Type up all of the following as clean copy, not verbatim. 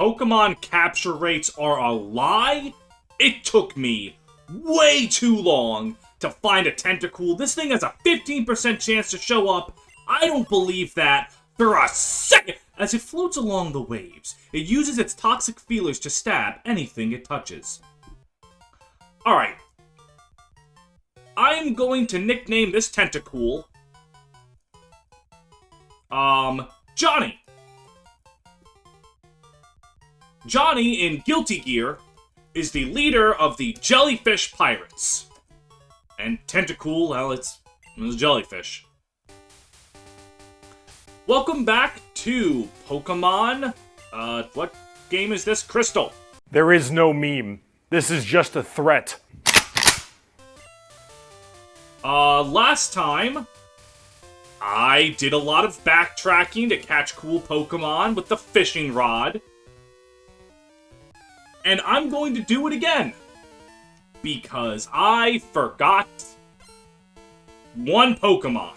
Pokemon capture rates are a lie? It took me way too long to find a Tentacool. This thing has a 15% chance to show up. I don't believe that for a second. As it floats along the waves, it uses its toxic feelers to stab anything it touches. Alright. I'm going to nickname this Tentacool Johnny. Johnny, in Guilty Gear, is the leader of the Jellyfish Pirates. And Tentacool, well, it's a jellyfish. Welcome back to Pokemon, what game is this? Crystal. There is no meme. This is just a threat. Last time, I did a lot of backtracking to catch cool Pokemon with the fishing rod. And I'm going to do it again. Because I forgot one Pokemon.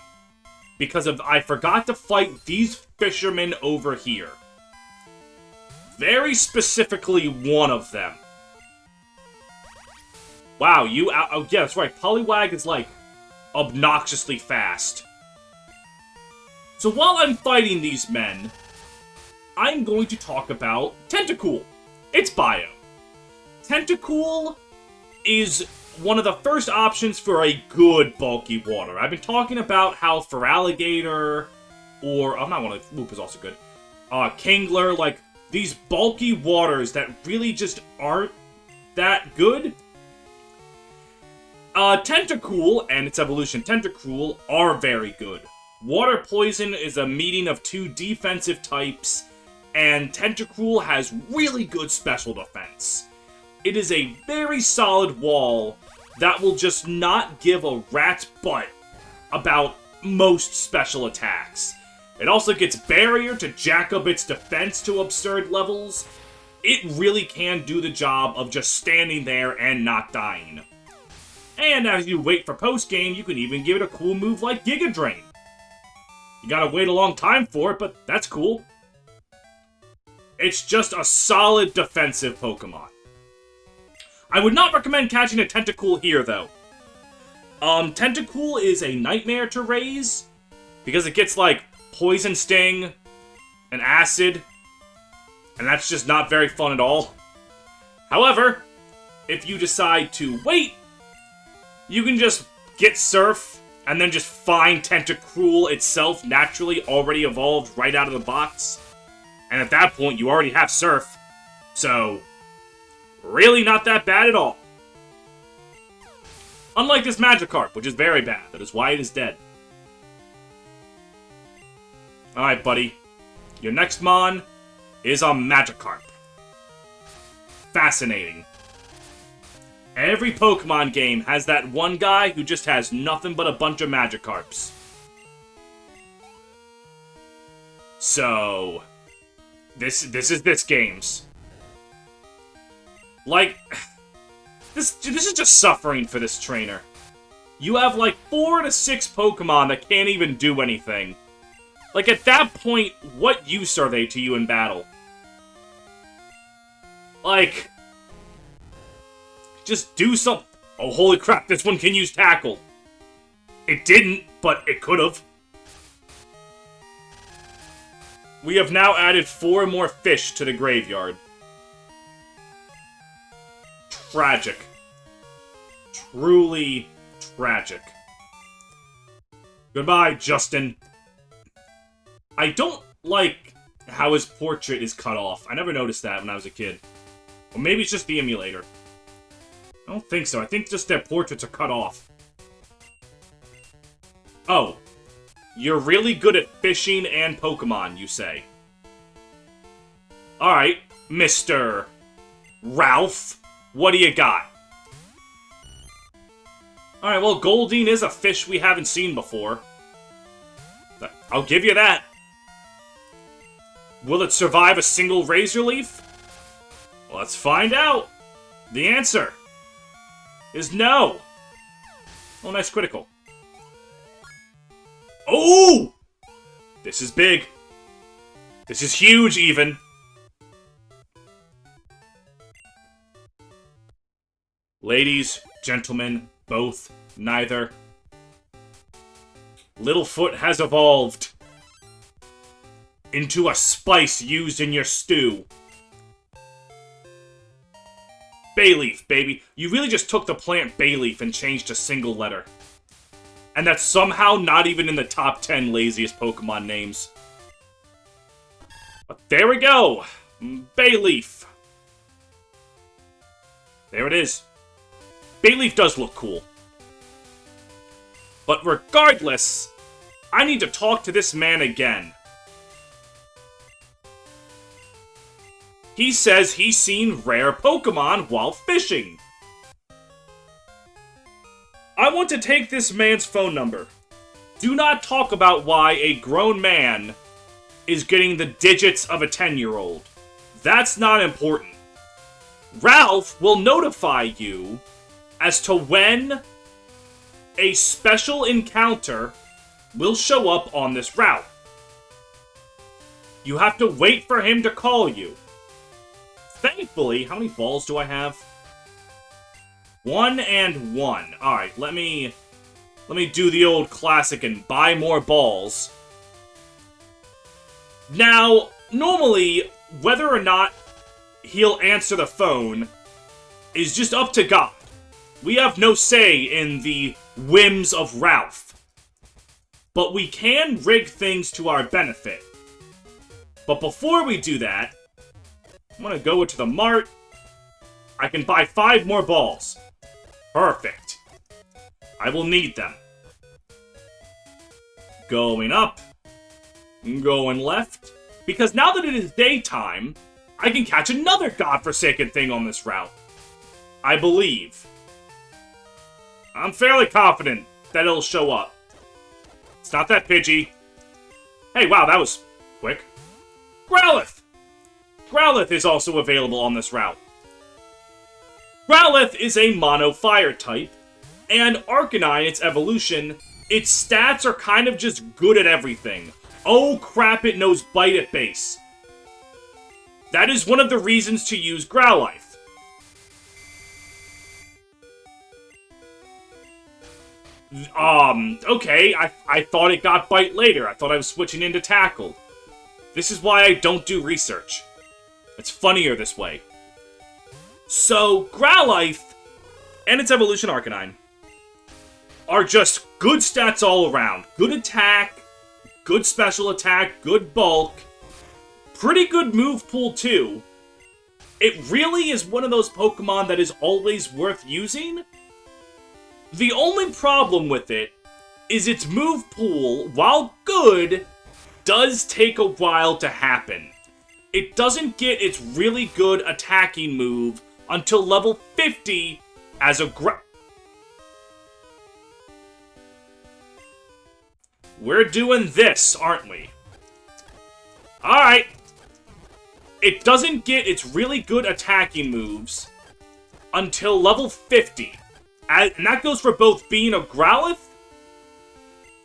I forgot to fight these fishermen over here. Very specifically one of them. Wow, oh yeah, that's right. Poliwag is like obnoxiously fast. So while I'm fighting these men, I'm going to talk about Tentacool. Its bio. Tentacool is one of the first options for a good bulky water. I've been talking about how Feraligatr, or I'm not one of Loop is also good. Kingler, like these bulky waters that really just aren't that good. Tentacool and its evolution Tentacruel are very good. Water Poison is a meeting of two defensive types, and Tentacruel has really good special defense. It is a very solid wall that will just not give a rat's butt about most special attacks. It also gets Barrier to jack up its defense to absurd levels. It really can do the job of just standing there and not dying. And as you wait for post-game, you can even give it a cool move like Giga Drain. You gotta wait a long time for it, but that's cool. It's just a solid defensive Pokemon. I would not recommend catching a Tentacool here, though. Tentacool is a nightmare to raise, because it gets, like, Poison Sting and Acid, and that's just not very fun at all. However, if you decide to wait, you can just get Surf, and then just find Tentacruel itself naturally already evolved right out of the box. And at that point, you already have Surf. So, really not that bad at all. Unlike this Magikarp, which is very bad. That is why it is dead. Alright, buddy. Your next Mon is a Magikarp. Fascinating. Every Pokemon game has that one guy who just has nothing but a bunch of Magikarps. So, this is this game's. Like, this is just suffering for this trainer. You have like 4 to 6 Pokemon that can't even do anything. Like, at that point, what use are they to you in battle? Like, just do something. Oh, holy crap, this one can use Tackle. It didn't, but it could've. We have now added 4 more fish to the graveyard. Tragic. Truly tragic. Goodbye, Justin. I don't like how his portrait is cut off. I never noticed that when I was a kid. Or maybe it's just the emulator. I don't think so. I think just their portraits are cut off. Oh. You're really good at fishing and Pokemon, you say. Alright, Mr. Ralph. What do you got? Alright, well, Goldeen is a fish we haven't seen before. I'll give you that. Will it survive a single Razor Leaf? Let's find out. The answer is no. Oh, nice critical. Oh! This is big. This is huge, even. Ladies, gentlemen, both, neither. Littlefoot has evolved into a spice used in your stew. Bayleaf, baby. You really just took the plant Bayleaf and changed a single letter. And that's somehow not even in the top 10 laziest Pokemon names. But there we go. Bayleaf. There it is. Bayleaf does look cool. But regardless, I need to talk to this man again. He says he's seen rare Pokemon while fishing. I want to take this man's phone number. Do not talk about why a grown man is getting the digits of a 10-year-old. That's not important. Ralph will notify you as to when a special encounter will show up on this route. You have to wait for him to call you. Thankfully, how many balls do I have? 1 and 1. Alright, let me do the old classic and buy more balls. Now, normally, whether or not he'll answer the phone is just up to God. We have no say in the whims of Ralph. But we can rig things to our benefit. But before we do that, I'm gonna go to the mart. I can buy 5 more balls. Perfect. I will need them. Going up. Going left. Because now that it is daytime, I can catch another godforsaken thing on this route. I believe. I'm fairly confident that it'll show up. It's not that Pidgey. Hey, wow, that was quick. Growlithe! Growlithe is also available on this route. Growlithe is a mono fire type, and Arcanine, its evolution, its stats are kind of just good at everything. Oh crap, it knows Bite at base. That is one of the reasons to use Growlithe. Okay, I thought it got Bite later. I thought I was switching into Tackle. This is why I don't do research. It's funnier this way. So, Growlithe and its evolution Arcanine are just good stats all around. Good attack, good special attack, good bulk, pretty good move pool too. It really is one of those Pokemon that is always worth using. The only problem with it is its move pool, while good, does take a while to happen. It doesn't get its really good attacking move until level 50 as a We're doing this, aren't we? Alright. It doesn't get its really good attacking moves until level 50. And that goes for both being a Growlithe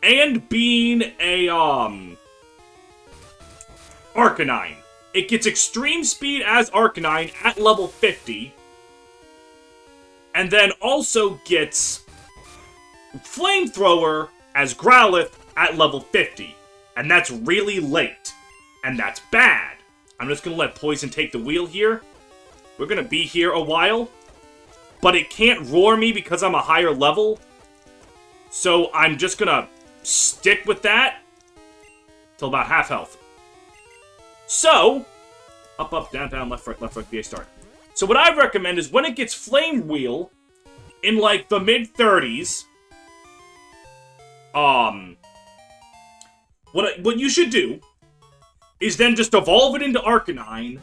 and being a, Arcanine. It gets extreme speed as Arcanine at level 50. And then also gets Flamethrower as Growlithe at level 50. And that's really late. And that's bad. I'm just going to let Poison take the wheel here. We're going to be here a while. But it can't roar me because I'm a higher level. So I'm just going to stick with that till about half health. So, up, up, down, down, left, right, BA start. So what I recommend is when it gets Flame Wheel in like the mid-30s, what you should do is then just evolve it into Arcanine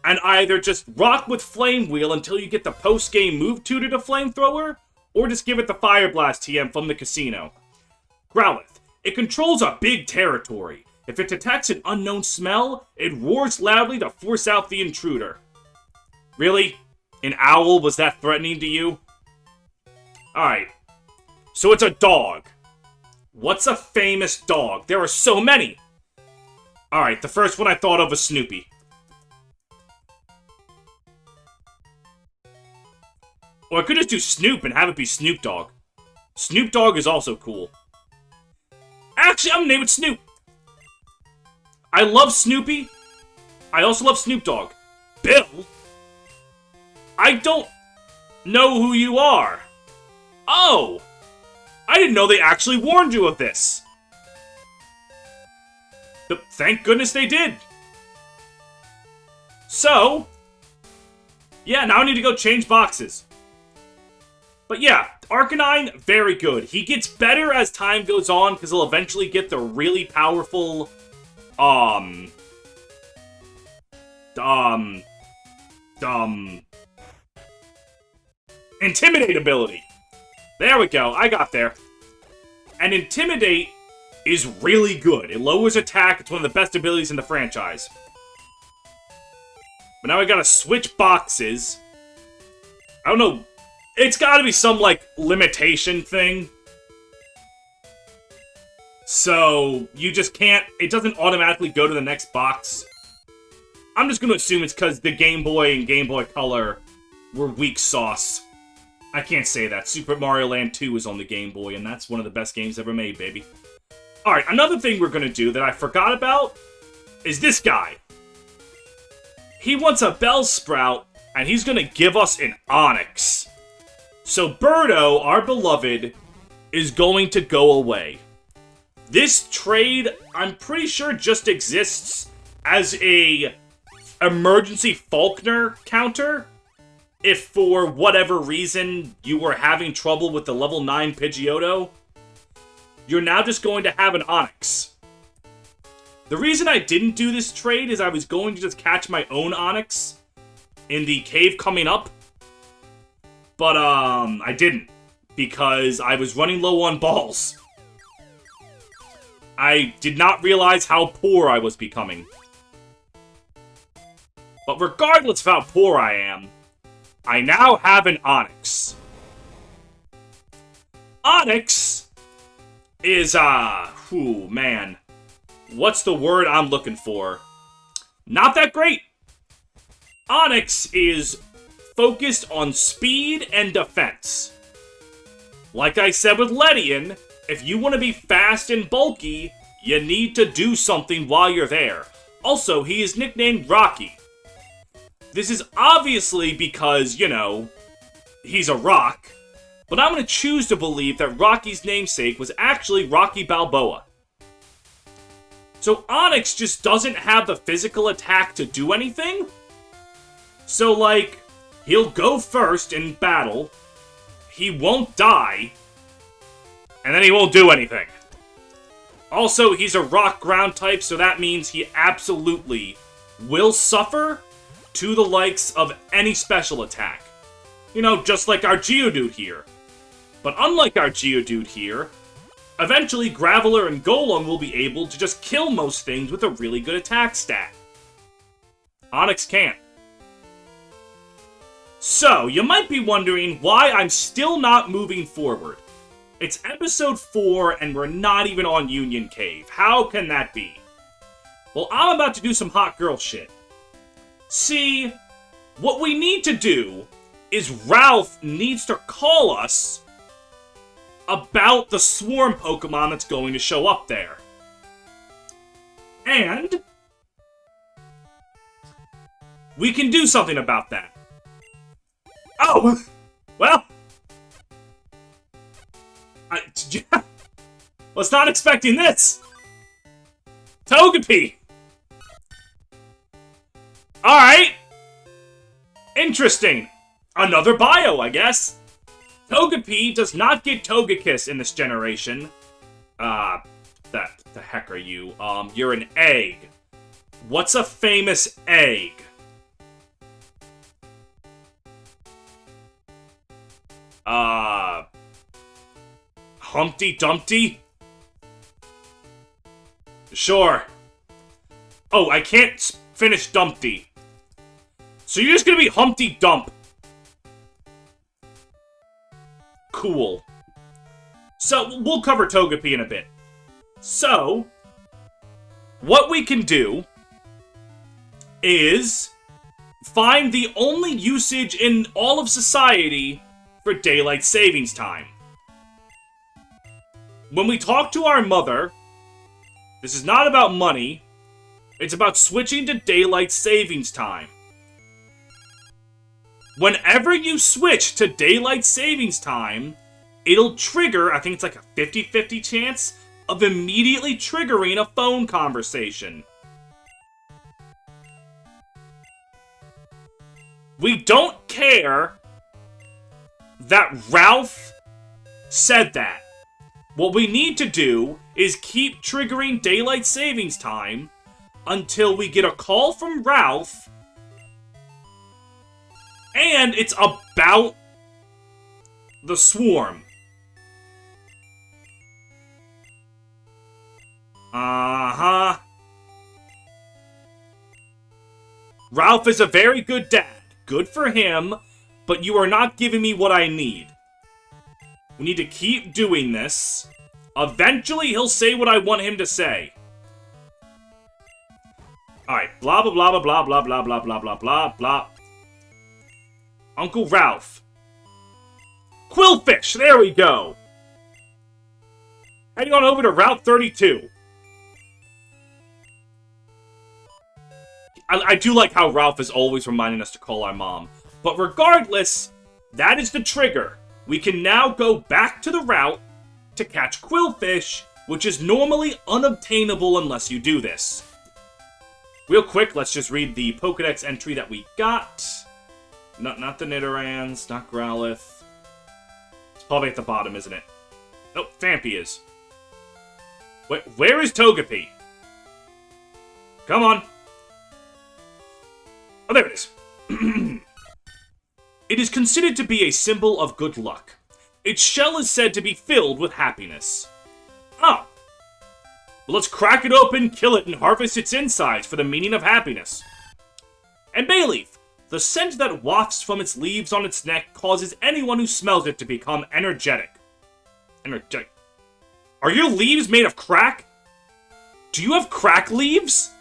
and either just rock with Flame Wheel until you get the post-game move tutor to Flamethrower, or just give it the Fire Blast TM from the casino. Growlithe. It controls a big territory. If it detects an unknown smell, it roars loudly to force out the intruder. Really? An owl was that threatening to you? Alright. So it's a dog. What's a famous dog? There are so many! Alright, the first one I thought of was Snoopy. Or I could just do Snoop and have it be Snoop Dogg. Snoop Dogg is also cool. Actually, I'm gonna name it Snoop. I love Snoopy. I also love Snoop Dogg. Bill? I don't know who you are. Oh! I didn't know they actually warned you of this. But thank goodness they did. So, yeah, now I need to go change boxes. But yeah, Arcanine, very good. He gets better as time goes on, because he'll eventually get the really powerful, Intimidate ability. There we go, I got there. And Intimidate is really good. It lowers attack, it's one of the best abilities in the franchise. But now I gotta switch boxes. I don't know. It's gotta be some, like, limitation thing. So, you just can't... It doesn't automatically go to the next box. I'm just gonna assume it's because the Game Boy and Game Boy Color were weak sauce. I can't say that. Super Mario Land 2 is on the Game Boy, and that's one of the best games ever made, baby. Alright, another thing we're gonna do that I forgot about is this guy. He wants a Bellsprout, and he's gonna give us an Onix. So Birdo, our beloved, is going to go away. This trade, I'm pretty sure, just exists as a emergency Faulkner counter. If for whatever reason you were having trouble with the level 9 Pidgeotto, you're now just going to have an Onix. The reason I didn't do this trade is I was going to just catch my own Onix in the cave coming up. But, I didn't. Because I was running low on balls. I did not realize how poor I was becoming. But regardless of how poor I am, I now have an Onix. Onix is, man. What's the word I'm looking for? Not that great. Onix is focused on speed and defense. Like I said with Ledian, if you want to be fast and bulky, you need to do something while you're there. Also, he is nicknamed Rocky. This is obviously because, you know, he's a rock, but I'm going to choose to believe that Rocky's namesake was actually Rocky Balboa. So Onix just doesn't have the physical attack to do anything. So, like, he'll go first in battle, he won't die, and then he won't do anything. Also, he's a rock ground type, so that means he absolutely will suffer to the likes of any special attack. You know, just like our Geodude here. But unlike our Geodude here, eventually Graveler and Golem will be able to just kill most things with a really good attack stat. Onix can't. So, you might be wondering why I'm still not moving forward. It's episode 4 and we're not even on Union Cave. How can that be? Well, I'm about to do some hot girl shit. See, what we need to do is Ralph needs to call us about the swarm Pokemon that's going to show up there. And we can do something about that. Oh! Well, I was not expecting this! Togepi! Alright! Interesting. Another bio, I guess. Togepi does not get Togekiss in this generation. The heck are you? You're an egg. What's a famous egg? Humpty Dumpty? Sure. Oh, I can't finish Dumpty. So you're just gonna be Humpty Dump. Cool. So, we'll cover Togepi in a bit. So, what we can do is find the only usage in all of society for daylight savings time. When we talk to our mother, this is not about money, it's about switching to daylight savings time. Whenever you switch to daylight savings time, it'll trigger, I think it's like a 50-50 chance, of immediately triggering a phone conversation. We don't care that Ralph said that. What we need to do is keep triggering daylight savings time until we get a call from Ralph and it's about the swarm. Uh-huh. Ralph is a very good dad. Good for him, but you are not giving me what I need. We need to keep doing this. Eventually, he'll say what I want him to say. Alright, blah blah blah blah blah blah blah blah blah blah blah. Uncle Ralph. Qwilfish, there we go. Heading on over to Route 32. I do like how Ralph is always reminding us to call our mom. But regardless, that is the trigger. We can now go back to the route to catch Qwilfish, which is normally unobtainable unless you do this. Real quick, let's just read the Pokedex entry that we got. Not the Nidorans, not Growlithe. It's probably at the bottom, isn't it? Nope, Phanpy is. Wait, where is Togepi? Come on. Oh, there it is. It is considered to be a symbol of good luck. Its shell is said to be filled with happiness. Oh. Well, let's crack it open, kill it, and harvest its insides for the meaning of happiness. And Bayleaf. The scent that wafts from its leaves on its neck causes anyone who smells it to become energetic. Energetic. Are your leaves made of crack? Do you have crack leaves?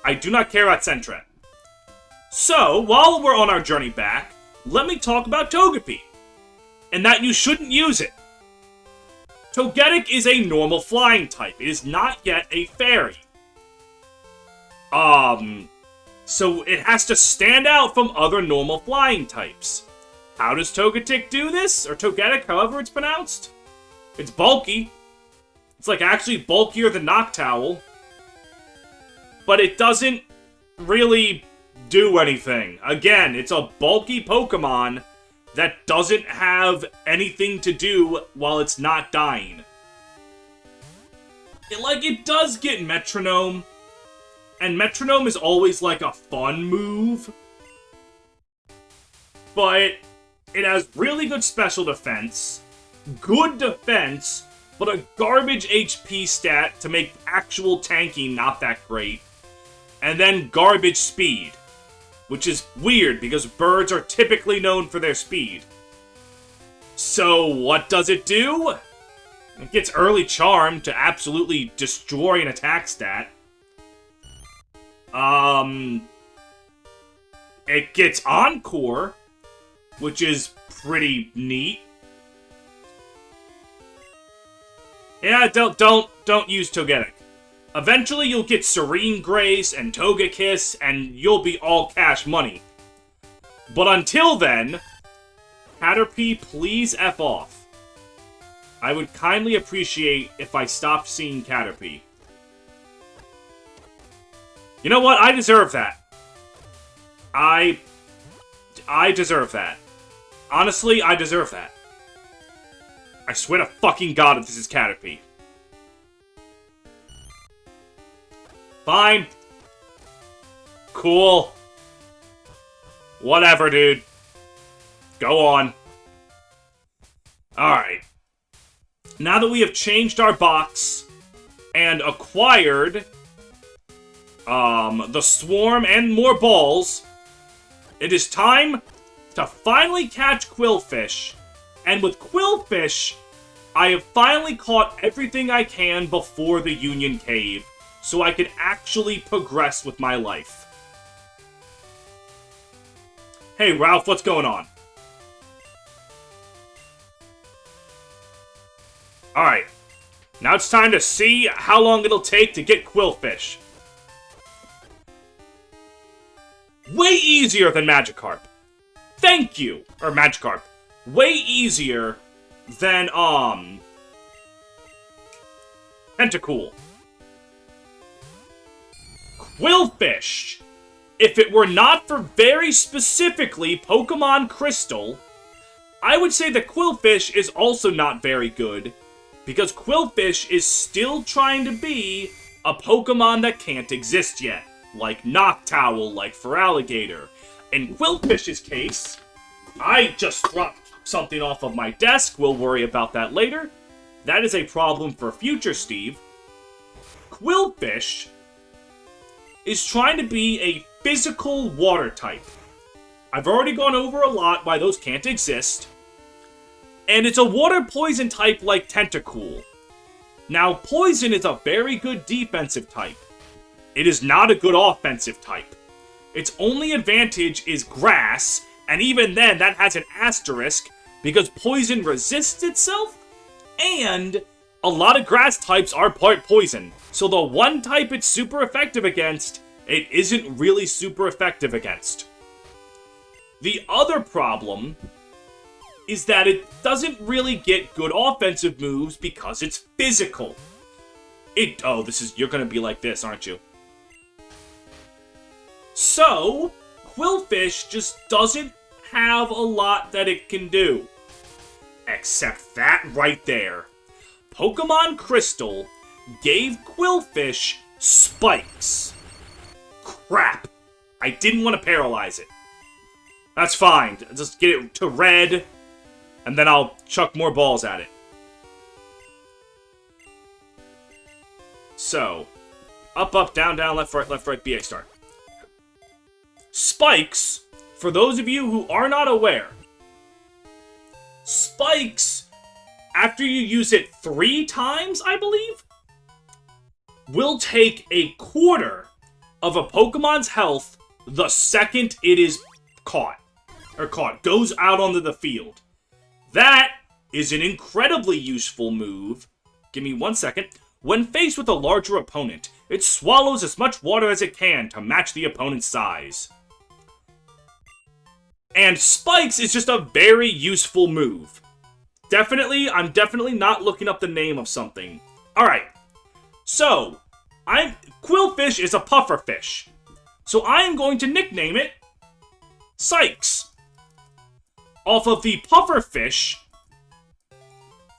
I do not care about Sentret. So, while we're on our journey back, let me talk about Togepi. And that you shouldn't use it. Togetic is a normal flying type. It is not yet a fairy. So it has to stand out from other normal flying types. How does Togetic do this? Or Togetic, however it's pronounced? It's bulky. It's like actually bulkier than Noctowl. But it doesn't really do anything. Again, it's a bulky Pokemon that doesn't have anything to do while it's not dying. It does get Metronome. And Metronome is always like a fun move. But it has really good special defense, good defense, but a garbage HP stat to make actual tanking not that great. And then garbage speed, which is weird because birds are typically known for their speed. So what does it do? It gets early charm to absolutely destroy an attack stat. It gets Encore, which is pretty neat. Yeah, don't use Togetic. Eventually you'll get Serene Grace and Togekiss, and you'll be all cash money. But until then, Caterpie, please F off. I would kindly appreciate if I stopped seeing Caterpie. You know what? I deserve that. I deserve that. Honestly, I deserve that. I swear to fucking God if this is Caterpie. Fine. Cool. Whatever, dude. Go on. Alright. Now that we have changed our box and acquired the swarm and more balls, it is time to finally catch Qwilfish. And with Qwilfish, I have finally caught everything I can before the Union Cave, so I can actually progress with my life. Hey, Ralph, what's going on? Alright. Now it's time to see how long it'll take to get Qwilfish. Way easier than Magikarp. Thank you! Or Magikarp. Way easier than, Tentacool. Qwilfish! If it were not for very specifically Pokemon Crystal, I would say that Qwilfish is also not very good, because Qwilfish is still trying to be a Pokemon that can't exist yet, like Noctowl, like Feraligatr. In Qwilfish's case, I just dropped something off of my desk, we'll worry about that later. That is a problem for future Steve. Qwilfish is trying to be a physical water type. I've already gone over a lot why those can't exist. And it's a water poison type like Tentacool. Now, poison is a very good defensive type. It is not a good offensive type. Its only advantage is grass, and even then that has an asterisk because poison resists itself, and a lot of grass types are part poison. So the one type it's super effective against, it isn't really super effective against. The other problem is that it doesn't really get good offensive moves because it's physical. You're gonna be like this, aren't you? So, Qwilfish just doesn't have a lot that it can do. Except that right there. Pokemon Crystal gave Qwilfish spikes. Crap. I didn't want to paralyze it. That's fine. Just get it to red, and then I'll chuck more balls at it. So, up, up, down, down, left, right, BA star. Spikes, for those of you who are not aware, spikes, after you use it 3 times, I believe, will take a quarter of a Pokemon's health the second it is caught. Goes out onto the field. That is an incredibly useful move. Give me 1 second. When faced with a larger opponent, it swallows as much water as it can to match the opponent's size. And Spikes is just a very useful move. I'm definitely not looking up the name of something. Alright. So, Qwilfish is a pufferfish. So I am going to nickname it Sykes. Off of the pufferfish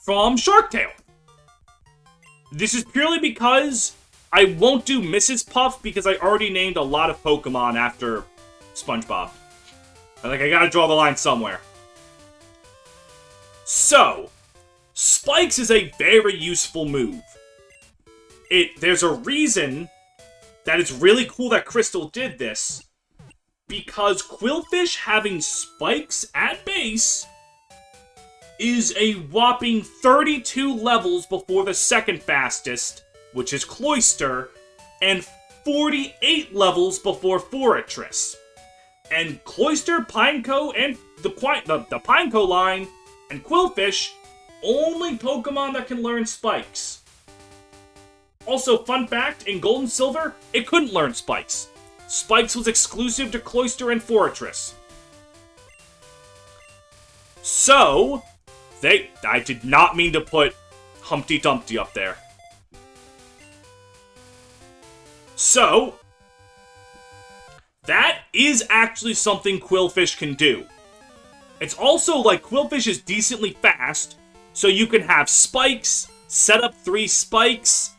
from Shark Tale. This is purely because I won't do Mrs. Puff because I already named a lot of Pokemon after SpongeBob. I gotta draw the line somewhere. So, Spikes is a very useful move. There's a reason that it's really cool that Crystal did this, because Qwilfish having Spikes at base is a whopping 32 levels before the second fastest, which is Cloyster, and 48 levels before Forretress. And Cloyster, Pineco, and the Pineco line, and Qwilfish, only Pokemon that can learn Spikes. Also, fun fact, in Gold and Silver, it couldn't learn Spikes. Spikes was exclusive to Cloyster and Forretress. So, I did not mean to put Humpty Dumpty up there. So, that is actually something Qwilfish can do. It's also like Qwilfish is decently fast, so you can have Spikes, set up 3 Spikes,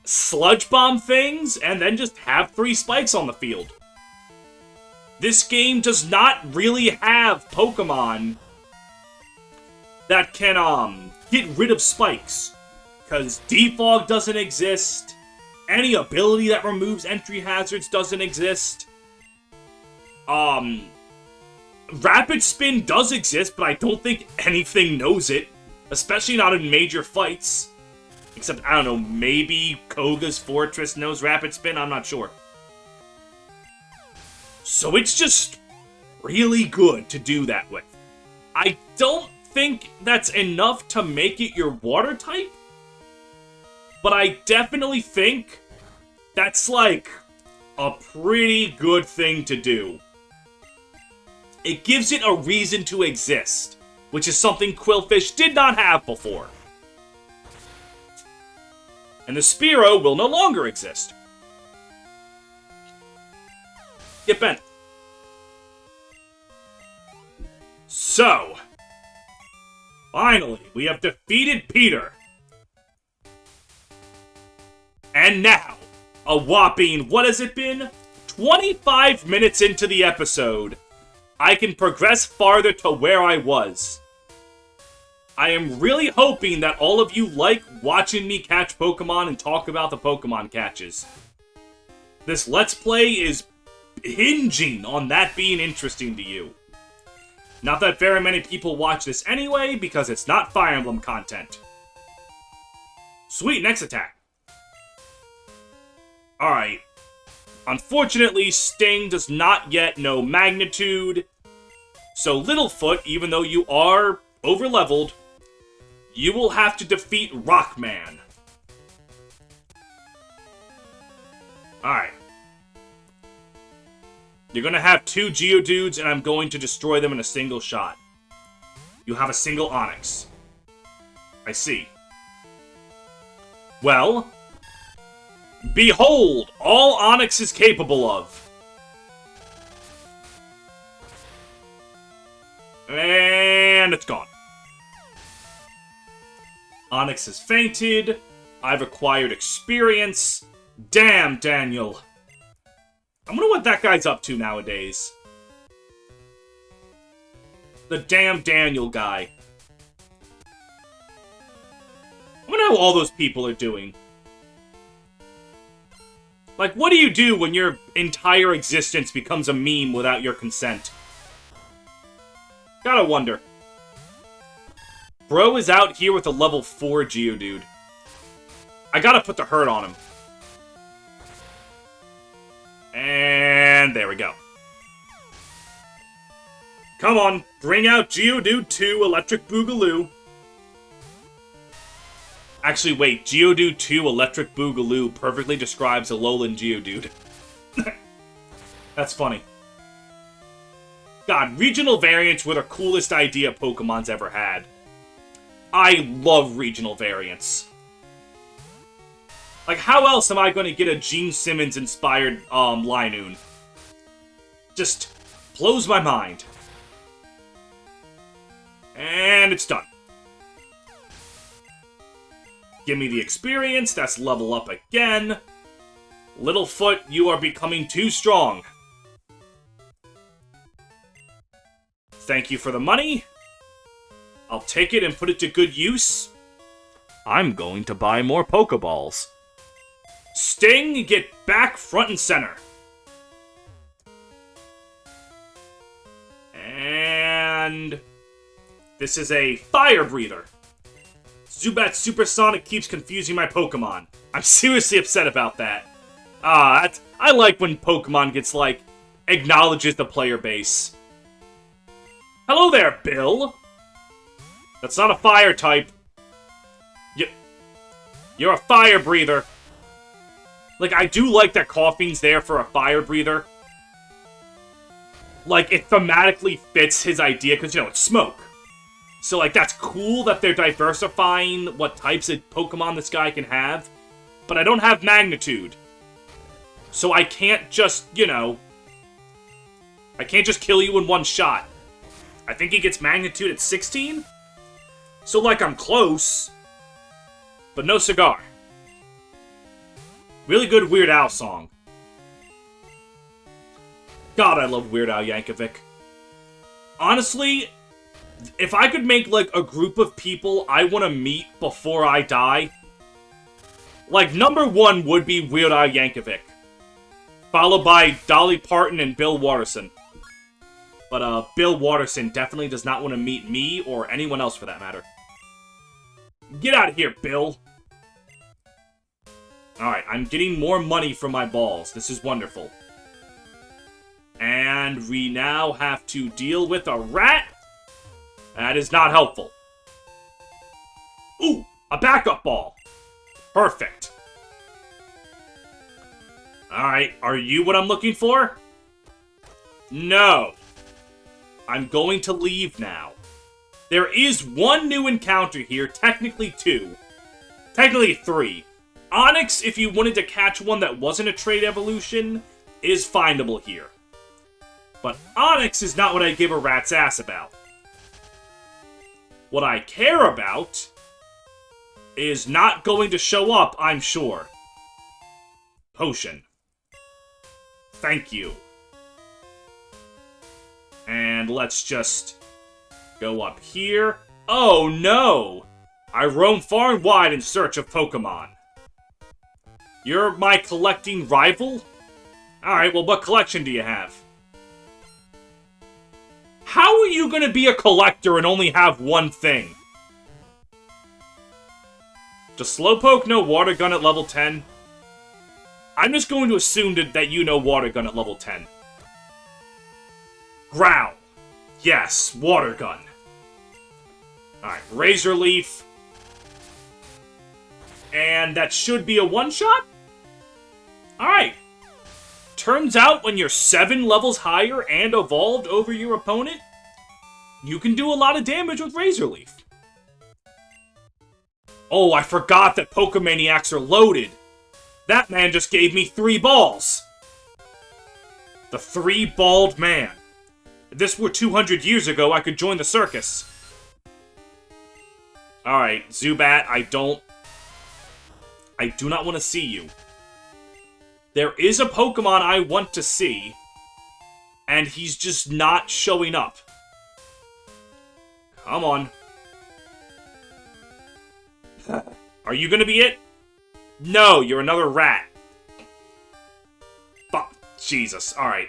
Sludge Bomb things, and then just have 3 Spikes on the field. This game does not really have Pokemon that can get rid of Spikes, because Defog doesn't exist, any ability that removes entry hazards doesn't exist. Rapid Spin does exist, but I don't think anything knows it, especially not in major fights. Except, I don't know, maybe Koga's Fortress knows Rapid Spin? I'm not sure. So it's just really good to do that with. I don't think that's enough to make it your water type, but I definitely think that's like a pretty good thing to do. It gives it a reason to exist, which is something Qwilfish did not have before. And the Spearow will no longer exist. Get bent. So, finally, we have defeated Peter. And now, a whopping, what has it been? 25 minutes into the episode, I can progress farther to where I was. I am really hoping that all of you like watching me catch Pokemon and talk about the Pokemon catches. This Let's Play is hinging on that being interesting to you. Not that very many people watch this anyway, because it's not Fire Emblem content. Sweet, next attack. Alright. Unfortunately, Sting does not yet know Magnitude. So Littlefoot, even though you are over-leveled, you will have to defeat Rockman. Alright. You're gonna have 2 Geodudes, and I'm going to destroy them in a single shot. You have a single Onix. I see. Well, behold all Onix is capable of. And it's gone. Onix has fainted. I've acquired experience. Damn, Daniel. I wonder what that guy's up to nowadays. The damn Daniel guy. I wonder how all those people are doing. Like, what do you do when your entire existence becomes a meme without your consent? Gotta wonder. Bro is out here with a level 4 Geodude. I gotta put the hurt on him. And there we go. Come on, bring out Geodude 2 Electric Boogaloo. Actually, wait, Geodude 2 Electric Boogaloo perfectly describes a Alolan Geodude. That's funny. God, regional variants were the coolest idea Pokemon's ever had. I love regional variants. Like, how else am I going to get a Gene Simmons-inspired, Linoon? Just blows my mind. And it's done. Give me the experience, that's level up again. Littlefoot, you are becoming too strong. Thank you for the money. I'll take it and put it to good use. I'm going to buy more Pokeballs. Sting, get back front and center. And this is a Fire Breather. Zubat Supersonic keeps confusing my Pokemon. I'm seriously upset about that. I like when Pokemon gets, like, acknowledges the player base. Hello there, Bill. That's not a fire type. You're a fire breather. Like, I do like that Coughing's there for a fire breather. Like, it thematically fits his idea, because, you know, it's smoke. So, like, that's cool that they're diversifying what types of Pokemon this guy can have. But I don't have Magnitude. So I can't just, you know... I can't just kill you in one shot. I think he gets Magnitude at 16? So, like, I'm close. But no cigar. Really good Weird Al song. God, I love Weird Al Yankovic. Honestly, if I could make, like, a group of people I want to meet before I die, like, number 1 would be Weird Al Yankovic. Followed by Dolly Parton and Bill Watterson. But, Bill Watterson definitely does not want to meet me or anyone else for that matter. Get out of here, Bill! Alright, I'm getting more money from my balls. This is wonderful. And And we now have to deal with a rat. That is not helpful. Ooh, a backup ball. Perfect. Alright, are you what I'm looking for? No. I'm going to leave now. There is one new encounter here, technically 2. Technically 3. Onyx, if you wanted to catch one that wasn't a trait evolution, is findable here. But Onyx is not what I give a rat's ass about. What I care about is not going to show up, I'm sure. Potion. Thank you. And let's just go up here. Oh no! I roam far and wide in search of Pokemon. You're my collecting rival? Alright, well, what collection do you have? How are you gonna be a collector and only have one thing? Does Slowpoke know Water Gun at level 10? I'm just going to assume that you know Water Gun at level 10. Growl. Yes, Water Gun. Alright, Razor Leaf. And that should be a one-shot? Alright. Turns out when you're 7 levels higher and evolved over your opponent, you can do a lot of damage with Razor Leaf. Oh, I forgot that Pokemaniacs are loaded. That man just gave me 3 balls. The 3-balled man. If this were 200 years ago, I could join the circus. Alright, Zubat, I do not want to see you. There is a Pokemon I want to see, and he's just not showing up. Come on. Are you gonna be it? No, you're another rat. Fuck. Jesus. Alright.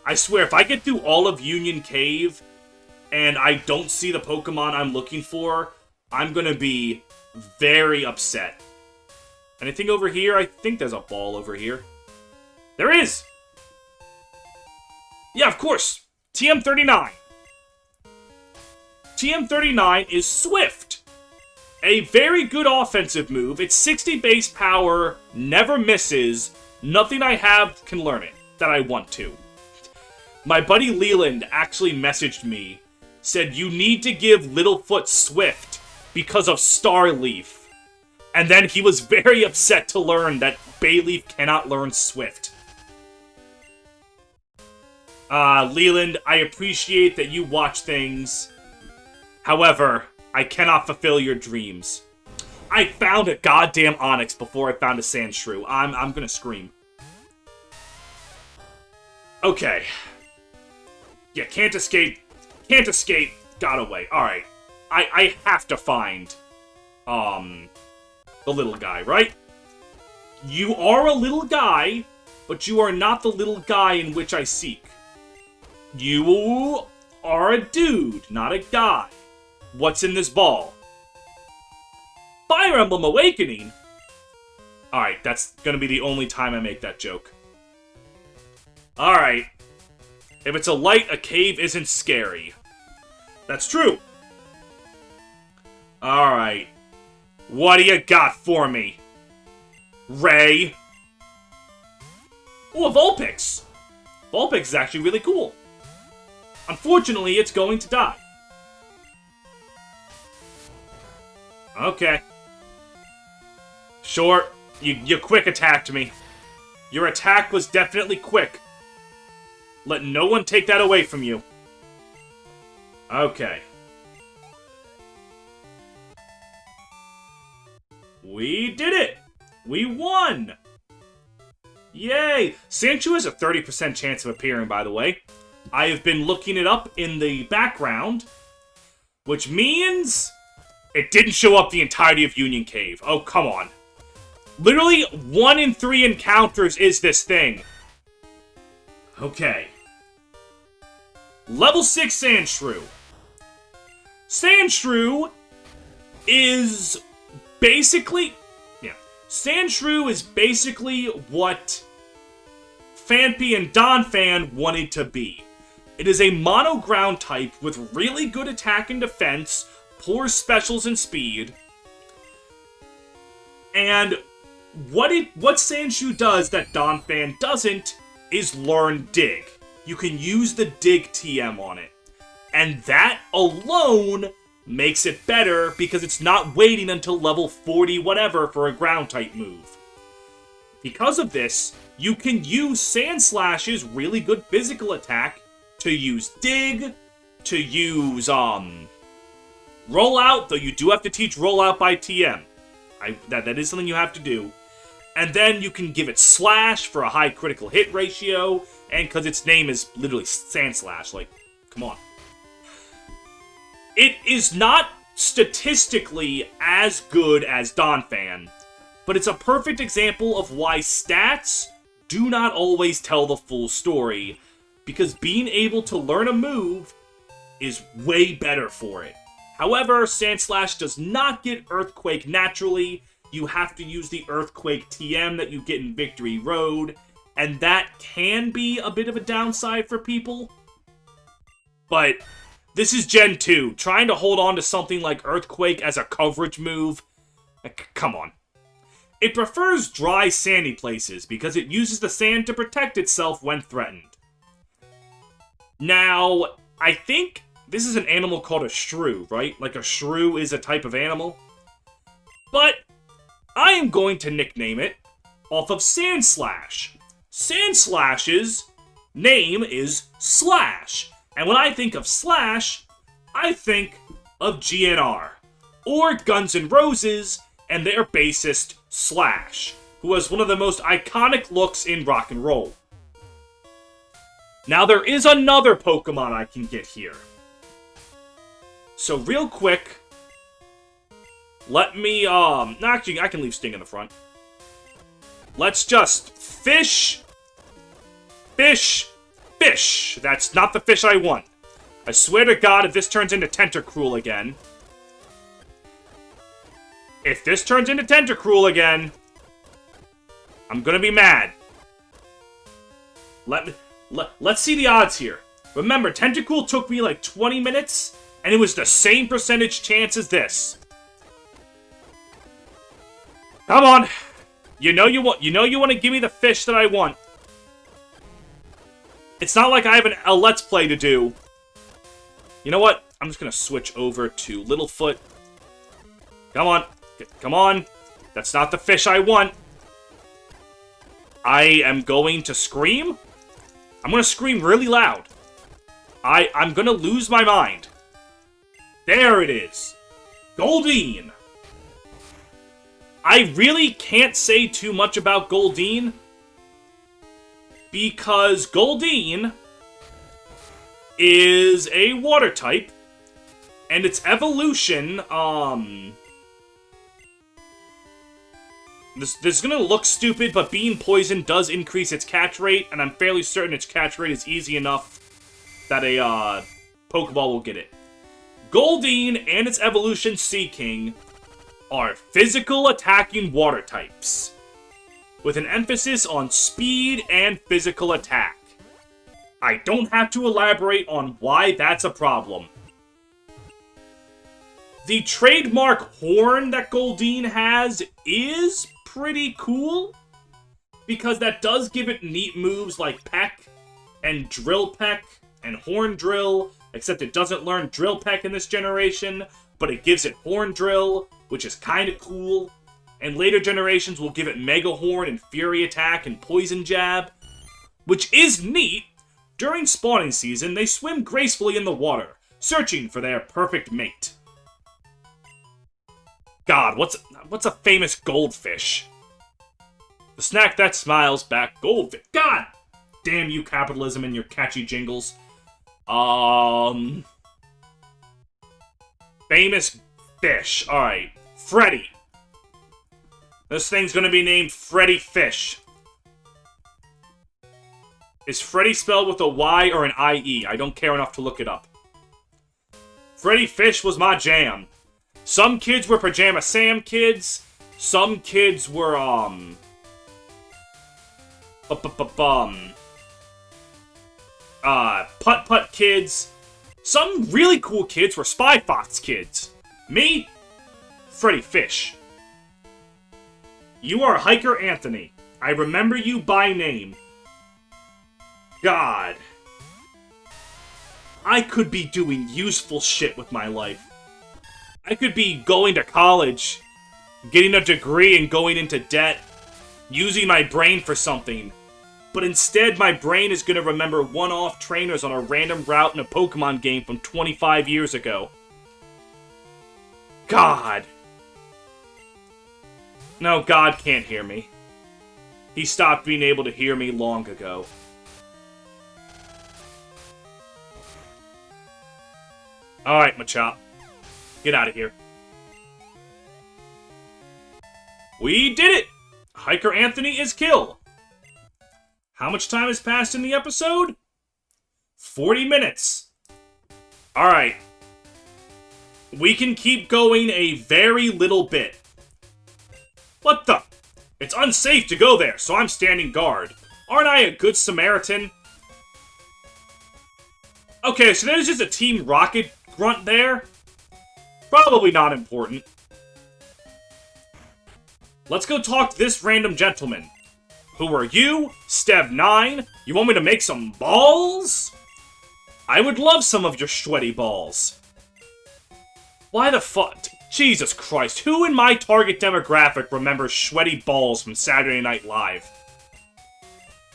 I swear, if I get through all of Union Cave, and I don't see the Pokemon I'm looking for, I'm gonna be very upset. Anything over here? I think there's a ball over here. There is! Yeah, of course! TM39. TM39 is Swift. A very good offensive move. It's 60 base power, never misses. Nothing I have can learn it that I want to. My buddy Leland actually messaged me, said you need to give Littlefoot Swift because of Starleaf. And then he was very upset to learn that Bayleaf cannot learn Swift. Leland, I appreciate that you watch things. However, I cannot fulfill your dreams. I found a goddamn Onix before I found a Sandshrew. I'm gonna scream. Okay. Yeah, can't escape. Can't escape. Got away. Alright. I have to find, the little guy, right? You are a little guy, but you are not the little guy in which I seek. You are a dude, not a guy. What's in this ball? Fire Emblem Awakening? Alright, that's gonna be the only time I make that joke. Alright. If it's a light, a cave isn't scary. That's true. Alright. What do you got for me? Ray? Oh, a Vulpix! Vulpix is actually really cool. Unfortunately, it's going to die. Okay. Sure, you quick attacked me. Your attack was definitely quick. Let no one take that away from you. Okay. We did it! We won! Yay! Sandshrew has a 30% chance of appearing, by the way. I have been looking it up in the background, which means it didn't show up the entirety of Union Cave. Oh, come on. Literally, 1 in 3 encounters is this thing. Okay. Level 6 Sandshrew. Sandshrew is basically... Yeah. Sandshrew is basically what Phanpy and Donphan wanted to be. It is a mono ground type with really good attack and defense, poor specials and speed. And what Sandshoe does that Donphan doesn't is learn Dig. You can use the Dig TM on it. And that alone makes it better because it's not waiting until level 40 whatever for a ground type move. Because of this, you can use Sandslash's really good physical attack to use Dig, to use Rollout, though you do have to teach Rollout by TM. That is something you have to do. And then you can give it Slash for a high critical hit ratio, and because its name is literally Sandslash, like, come on. It is not statistically as good as Donphan, but it's a perfect example of why stats do not always tell the full story, because being able to learn a move is way better for it. However, Sandslash does not get Earthquake naturally. You have to use the Earthquake TM that you get in Victory Road, and that can be a bit of a downside for people. But this is Gen 2. Trying to hold on to something like Earthquake as a coverage move, come on. It prefers dry, sandy places because it uses the sand to protect itself when threatened. Now, I think this is an animal called a shrew, right? Like a shrew is a type of animal. But I am going to nickname it off of Sandslash. Sandslash's name is Slash. And when I think of Slash, I think of GNR. Or Guns N' Roses and their bassist, Slash, who has one of the most iconic looks in rock and roll. Now there is another Pokemon I can get here. So real quick, let me, actually I can leave Sting in the front. Let's just fish. That's not the fish I want. I swear to God, if this turns into Tentacruel again. If this turns into Tentacruel again, I'm gonna be mad. Let's see the odds here. Remember, Tentacruel took me like 20 minutes, and it was the same percentage chance as this. Come on. You know you want to give me the fish that I want. It's not like I have a Let's Play to do. You know what? I'm just going to switch over to Littlefoot. Come on. Come on. That's not the fish I want. I am going to scream. I'm going to scream really loud. I'm going to lose my mind. There it is. Goldeen. I really can't say too much about Goldeen, because Goldeen is a water type, and its evolution, This is gonna look stupid, but being poison does increase its catch rate, and I'm fairly certain its catch rate is easy enough that a, Pokeball will get it. Goldeen and its evolution Seaking are physical attacking water types, with an emphasis on speed and physical attack. I don't have to elaborate on why that's a problem. The trademark horn that Goldeen has is pretty cool, because that does give it neat moves like Peck and Drill Peck and Horn Drill, except it doesn't learn Drill Peck in this generation, but it gives it Horn Drill, which is kind of cool, and later generations will give it Mega Horn and Fury Attack and Poison Jab, which is neat. During spawning season, they swim gracefully in the water, searching for their perfect mate. God, what's a famous goldfish? The snack that smiles back, goldfish. God damn you, capitalism and your catchy jingles. Famous fish. Alright. Freddy. This thing's gonna be named Freddy Fish. Is Freddy spelled with a Y or an IE? I don't care enough to look it up. Freddy Fish was my jam. Some kids were Pajama Sam kids. Some kids were, Putt-Putt kids. Some really cool kids were Spy Fox kids. Me? Freddy Fish. You are Hiker Anthony. I remember you by name. God. I could be doing useful shit with my life. I could be going to college, getting a degree and going into debt, using my brain for something. But instead, my brain is going to remember one-off trainers on a random route in a Pokemon game from 25 years ago. God. No, God can't hear me. He stopped being able to hear me long ago. Alright, Machop. Get out of here. We did it! Hiker Anthony is killed. How much time has passed in the episode? 40 minutes. Alright. We can keep going a very little bit. What the? It's unsafe to go there, so I'm standing guard. Aren't I a good Samaritan? Okay, so there's just a Team Rocket grunt there. Probably not important. Let's go talk to this random gentleman. Who are you? Stev 9? You want me to make some balls? I would love some of your sweaty balls. Why the fuck? Jesus Christ, who in my target demographic remembers sweaty balls from Saturday Night Live?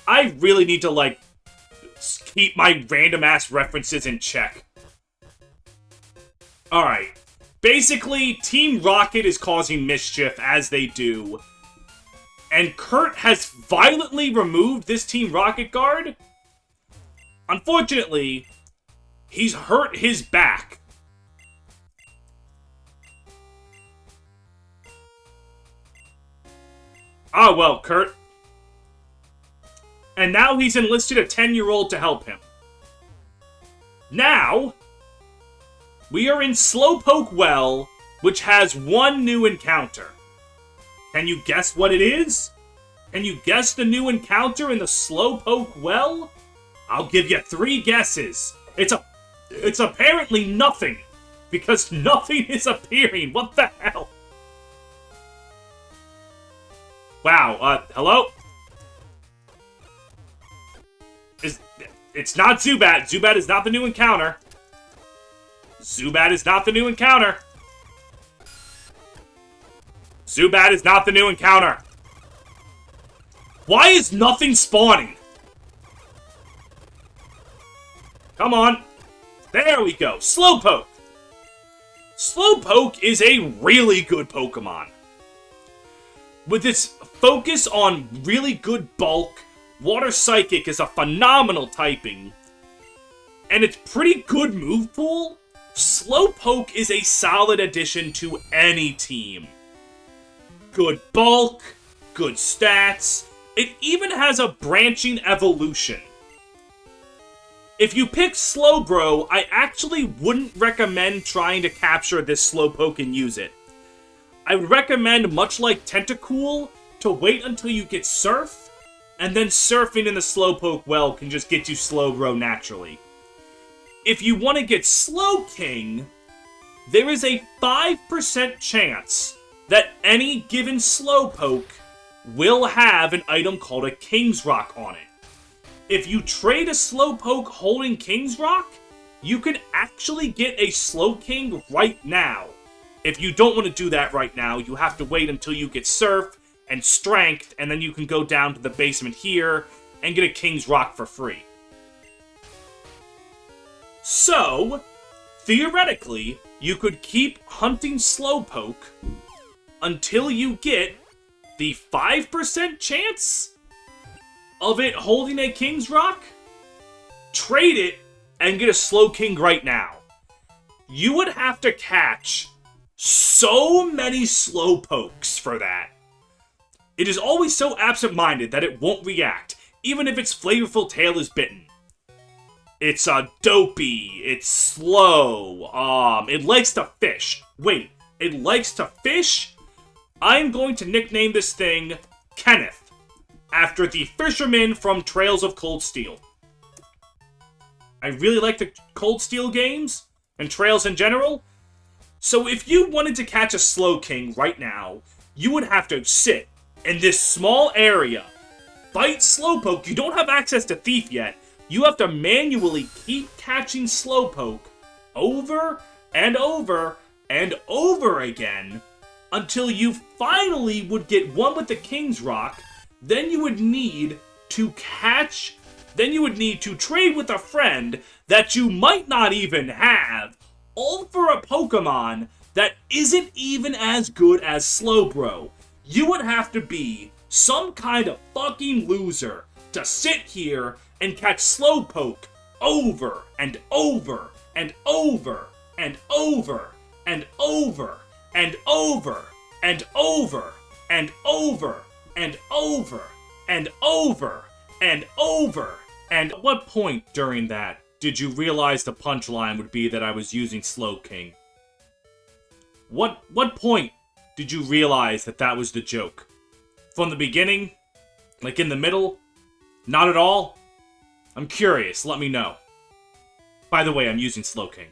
I really need to, like, keep my random-ass references in check. Alright. Basically, Team Rocket is causing mischief, as they do. And Kurt has violently removed this Team Rocket guard. Unfortunately, he's hurt his back. Ah, well, Kurt. And now he's enlisted a 10-year-old to help him. Now, we are in Slowpoke Well, which has one new encounter. Can you guess what it is? Can you guess the new encounter in the Slowpoke Well? I'll give you 3 guesses. It's apparently nothing, because nothing is appearing. What the hell? Wow, hello? It's not Zubat. Zubat is not the new encounter. Zubat is not the new encounter. Zubat is not the new encounter. Why is nothing spawning? Come on. There we go. Slowpoke. Slowpoke is a really good Pokemon. With its focus on really good bulk, Water Psychic is a phenomenal typing, and its pretty good move pool, Slowpoke is a solid addition to any team. Good bulk, good stats, it even has a branching evolution. If you pick Slowbro, I actually wouldn't recommend trying to capture this Slowpoke and use it. I would recommend, much like Tentacool, to wait until you get Surf, and then surfing in the Slowpoke Well can just get you Slowbro naturally. If you want to get Slowking, there is a 5% chance that any given Slowpoke will have an item called a King's Rock on it. If you trade a Slowpoke holding King's Rock, you can actually get a Slowking right now. If you don't want to do that right now, you have to wait until you get Surf and Strength, and then you can go down to the basement here and get a King's Rock for free. So, theoretically, you could keep hunting Slowpoke until you get the 5% chance of it holding a King's Rock, trade it, and get a Slowking right now. You would have to catch so many Slowpokes for that. It is always so absent-minded that it won't react, even if its flavorful tail is bitten. It's dopey, it's slow, it likes to fish. Wait, it likes to fish? I'm going to nickname this thing Kenneth. after the fisherman from Trails of Cold Steel. I really like the Cold Steel games, and Trails in general. So if you wanted to catch a Slowking right now, you would have to sit in this small area, fight Slowpoke. You don't have access to Thief yet. You have to manually keep catching Slowpoke over and over and over again until you finally would get one with the King's Rock. Then you would need to trade with a friend that you might not even have, all for a Pokemon that isn't even as good as Slowbro. You would have to be some kind of fucking loser to sit here and catch Slowpoke over and over and over and over and over and over and over and over and over and over and over. And at what point during that did you realize the punchline would be that I was using Slowking? What point did you realize that that was the joke? From the beginning? Like in the middle? Not at all? I'm curious, let me know. By the way, I'm using Slowking.